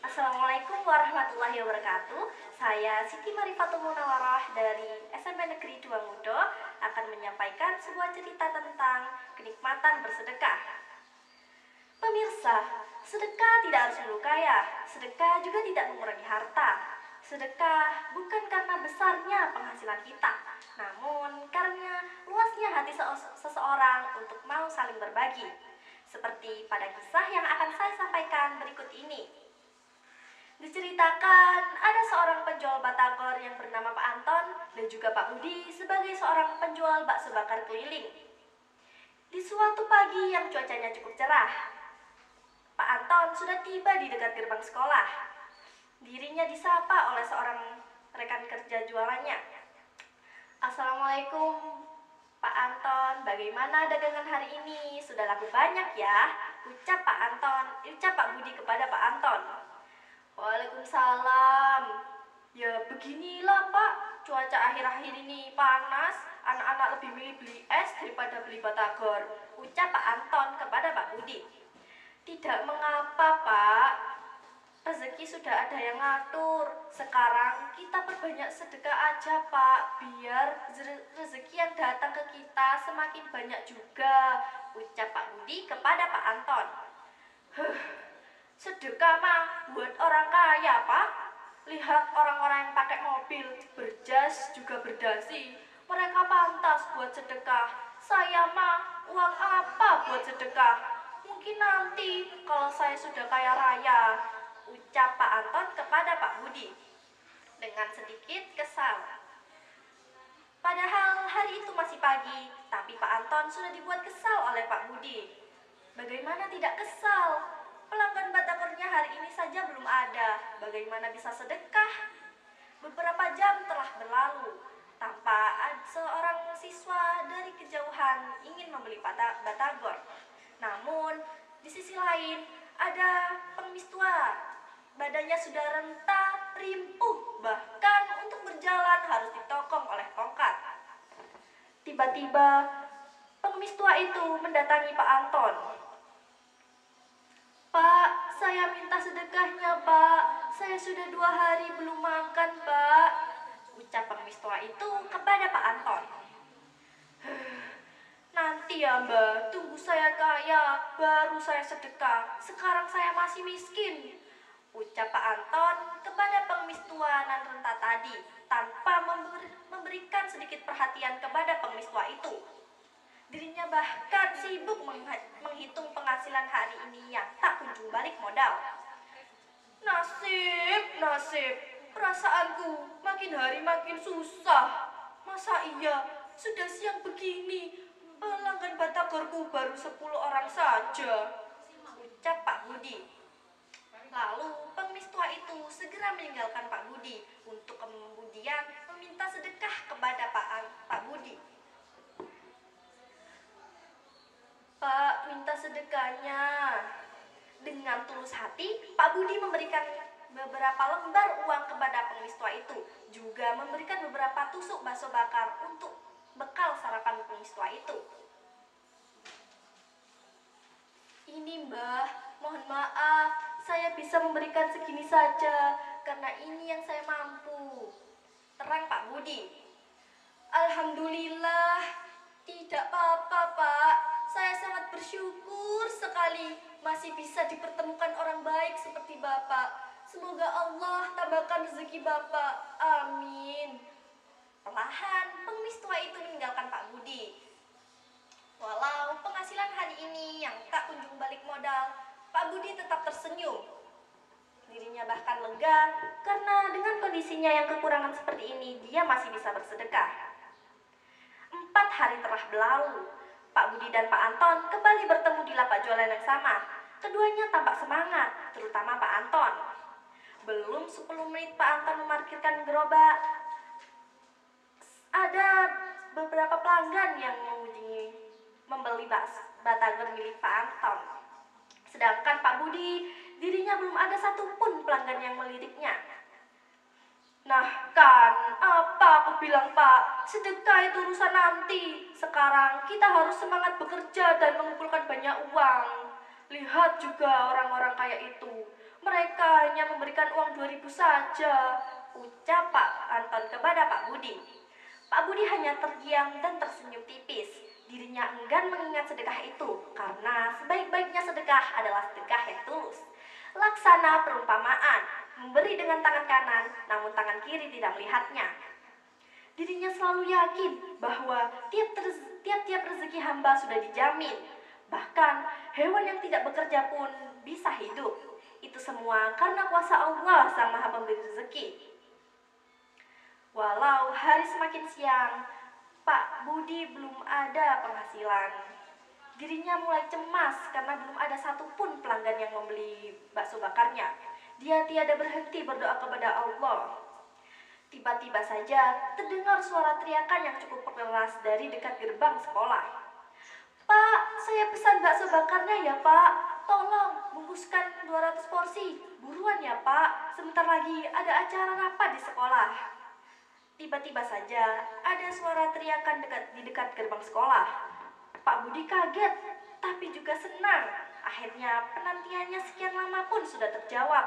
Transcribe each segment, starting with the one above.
Assalamualaikum warahmatullahi wabarakatuh. Saya Siti Marifatul Munawarah dari SMP Negeri 2 Ngudo akan menyampaikan sebuah cerita tentang kenikmatan bersedekah. Pemirsa, sedekah tidak harus melulu kaya, sedekah juga tidak mengurangi harta. Sedekah bukan karena besarnya penghasilan kita, namun karena luasnya hati seseorang untuk mau saling berbagi. Seperti pada kisah yang akan saya sampaikan berikut ini. Diceritakan ada seorang penjual batagor yang bernama Pak Anton dan juga Pak Budi sebagai seorang penjual bakso bakar keliling. Di suatu pagi yang cuacanya cukup cerah, Pak Anton sudah tiba di dekat gerbang sekolah. Dirinya disapa oleh seorang rekan kerja jualannya. Assalamualaikum Pak Anton, bagaimana dagangan hari ini? Sudah laku banyak ya? Ucap Pak Budi kepada Pak Anton. Waalaikumsalam. Ya beginilah Pak, cuaca akhir-akhir ini panas. Anak-anak lebih milih beli es daripada beli batagor, ucap Pak Anton kepada Pak Budi. Tidak mengapa Pak, rezeki sudah ada yang ngatur. Sekarang kita perbanyak sedekah aja Pak, biar rezeki yang datang ke kita semakin banyak juga, ucap Pak Budi kepada Pak Anton. Sedekah mah buat orang kaya Pak. Lihat orang-orang yang pakai mobil, berjas juga berdasi. Mereka pantas buat sedekah. Saya mah uang apa buat sedekah? Mungkin nanti kalau saya sudah kaya raya, ucap Pak Anton kepada Pak Budi dengan sedikit kesal. Padahal hari itu masih pagi, tapi Pak Anton sudah dibuat kesal oleh Pak Budi. Bagaimana tidak kesal? Pelanggan batagornya hari ini saja belum ada. Bagaimana bisa sedekah? Beberapa jam telah berlalu tanpa seorang siswa dari kejauhan ingin membeli batagor. Namun, di sisi lain ada pengemis tua. Badannya sudah renta, rimpuh, bahkan untuk berjalan harus ditokong oleh tongkat. Tiba-tiba, pengemis tua itu mendatangi Pak Anton. Pak, saya minta sedekahnya Pak. Saya sudah 2 hari belum makan Pak, ucap pengemis tua itu kepada Pak Anton. Nanti ya Mbak, tunggu saya kaya, baru saya sedekah. Sekarang saya masih miskin, ucap Pak Anton kepada pengemis tua nan renta tadi, tanpa memberikan sedikit perhatian kepada pengemis tua itu. Dirinya bahkan sibuk menghitung penghasilan hari ini yang tak kunjung balik modal. Nasib, perasaanku makin hari makin susah. Masa iya, sudah siang begini, pelanggan batagorku baru 10 orang saja, ucap Pak Budi. Lalu pengemis tua itu segera meninggalkan Pak Budi untuk kemudian meminta sedekah kepada Pak Budi. Pak, minta sedekahnya. Dengan tulus hati, Pak Budi memberikan beberapa lembar uang kepada pengemis tua itu, juga memberikan beberapa tusuk bakso bakar untuk bekal sarapan pengemis tua itu. Ini Mbah, mohon maaf, saya bisa memberikan segini saja, karena ini yang saya mampu, terang Pak Budi. Alhamdulillah, tidak apa-apa Pak. Saya sangat bersyukur sekali masih bisa dipertemukan orang baik seperti Bapak. Semoga Allah tambahkan rezeki Bapak. Amin. Perlahan, pengemis tua itu meninggalkan Pak Budi. Walau penghasilan hari ini yang tak kunjung balik modal, Pak Budi tetap tersenyum. Dirinya bahkan lega karena dengan kondisinya yang kekurangan seperti ini, dia masih bisa bersedekah. 4 hari telah berlalu. Pak Budi dan Pak Anton kembali bertemu di lapak jualan yang sama. Keduanya tampak semangat, terutama Pak Anton. Belum 10 menit Pak Anton memarkirkan gerobak, ada beberapa pelanggan yang mengunjungi membeli batagor milik Pak Anton. Sedangkan Pak Budi, dirinya belum ada satupun pelanggan yang meliriknya. Nah kan, apa aku bilang Pak, sedekah itu urusan nanti. Sekarang kita harus semangat bekerja dan mengumpulkan banyak uang. Lihat juga orang-orang kaya itu, Mereka hanya memberikan uang 2.000 saja, ucap Pak Anton kepada Pak Budi. Pak Budi hanya terdiam dan tersenyum tipis. Dirinya enggan mengingat sedekah itu, karena sebaik-baiknya sedekah adalah sedekah yang tulus. Laksana perumpamaan, memberi dengan tangan kanan, namun tangan kiri tidak melihatnya. Dirinya selalu yakin bahwa tiap-tiap rezeki hamba sudah dijamin. Bahkan hewan yang tidak bekerja pun bisa hidup. Itu semua karena kuasa Allah Sang Maha Pemberi rezeki. Walau hari semakin siang, Pak Budi belum ada penghasilan. Dirinya mulai cemas karena belum ada satupun pelanggan yang membeli bakso bakarnya. Dia tiada berhenti berdoa kepada Allah. Tiba-tiba saja terdengar suara teriakan yang cukup keras dari dekat gerbang sekolah. Pak, saya pesan bakso bakarnya ya Pak. Tolong bungkuskan 200 porsi. Buruan ya Pak, sebentar lagi ada acara rapat di sekolah. Tiba-tiba saja ada suara teriakan di dekat gerbang sekolah. Pak Budi kaget, tapi juga senang. Akhirnya penantiannya sekian lama pun sudah terjawab.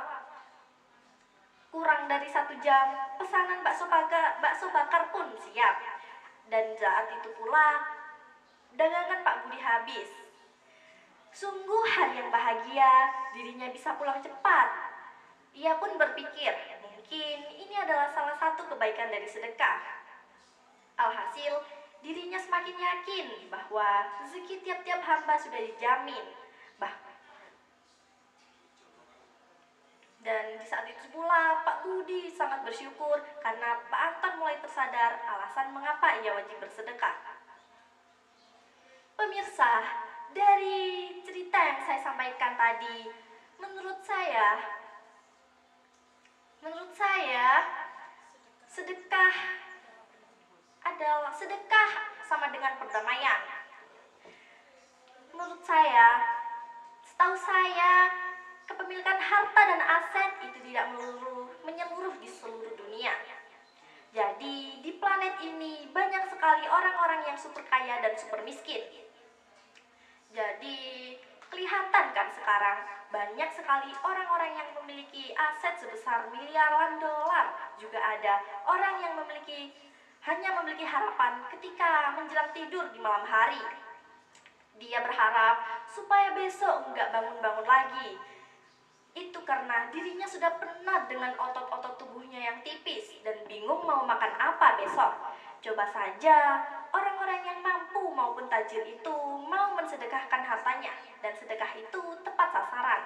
Kurang dari 1 jam, pesanan bakso bakar pun siap. Dan saat itu pula, dagangan Pak Budi habis. Sungguh hari yang bahagia, dirinya bisa pulang cepat. Ia pun berpikir, mungkin ini adalah salah satu kebaikan dari sedekah. Alhasil, dirinya semakin yakin bahwa rezeki tiap-tiap hamba sudah dijamin. Dan di saat itu pula Pak Budi sangat bersyukur karena Pak Anton mulai tersadar alasan mengapa ia wajib bersedekah. Pemirsa, dari cerita yang saya sampaikan tadi, menurut saya sedekah sama dengan perdamaian. Menurut saya, setahu saya, kepemilikan harta dan aset itu tidak menyeluruh di seluruh dunia. Jadi, di planet ini banyak sekali orang-orang yang super kaya dan super miskin. Jadi, kelihatan kan sekarang banyak sekali orang-orang yang memiliki aset sebesar miliaran dolar. Juga ada orang yang hanya memiliki harapan ketika menjelang tidur di malam hari. Dia berharap supaya besok enggak bangun-bangun lagi. Itu karena dirinya sudah penat dengan otot-otot tubuhnya yang tipis dan bingung mau makan apa besok. Coba saja orang-orang yang mampu maupun tajir itu mau mensedekahkan hartanya dan sedekah itu tepat sasaran.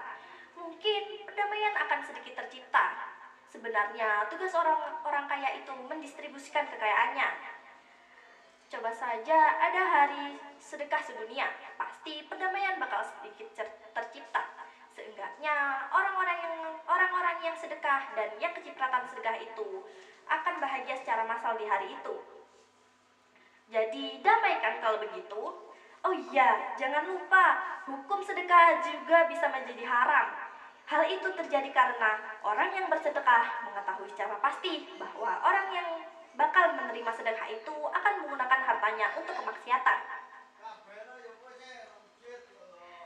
Mungkin perdamaian akan sedikit tercipta. Sebenarnya tugas orang kaya itu mendistribusikan kekayaannya. Coba saja ada hari sedekah sedunia, pasti perdamaian bakal sedikit tercipta. Seenggaknya orang-orang yang sedekah dan yang kecipratan sedekah itu akan bahagia secara massal di hari itu. Jadi damaikan kalau begitu. Oh iya, jangan lupa hukum sedekah juga bisa menjadi haram. Hal itu terjadi karena orang yang bersedekah mengetahui secara pasti bahwa orang yang bakal menerima sedekah itu akan menggunakan hartanya untuk kemaksiatan.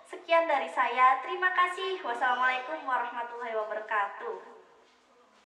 Sekian dari saya, terima kasih. Wassalamualaikum warahmatullahi wabarakatuh.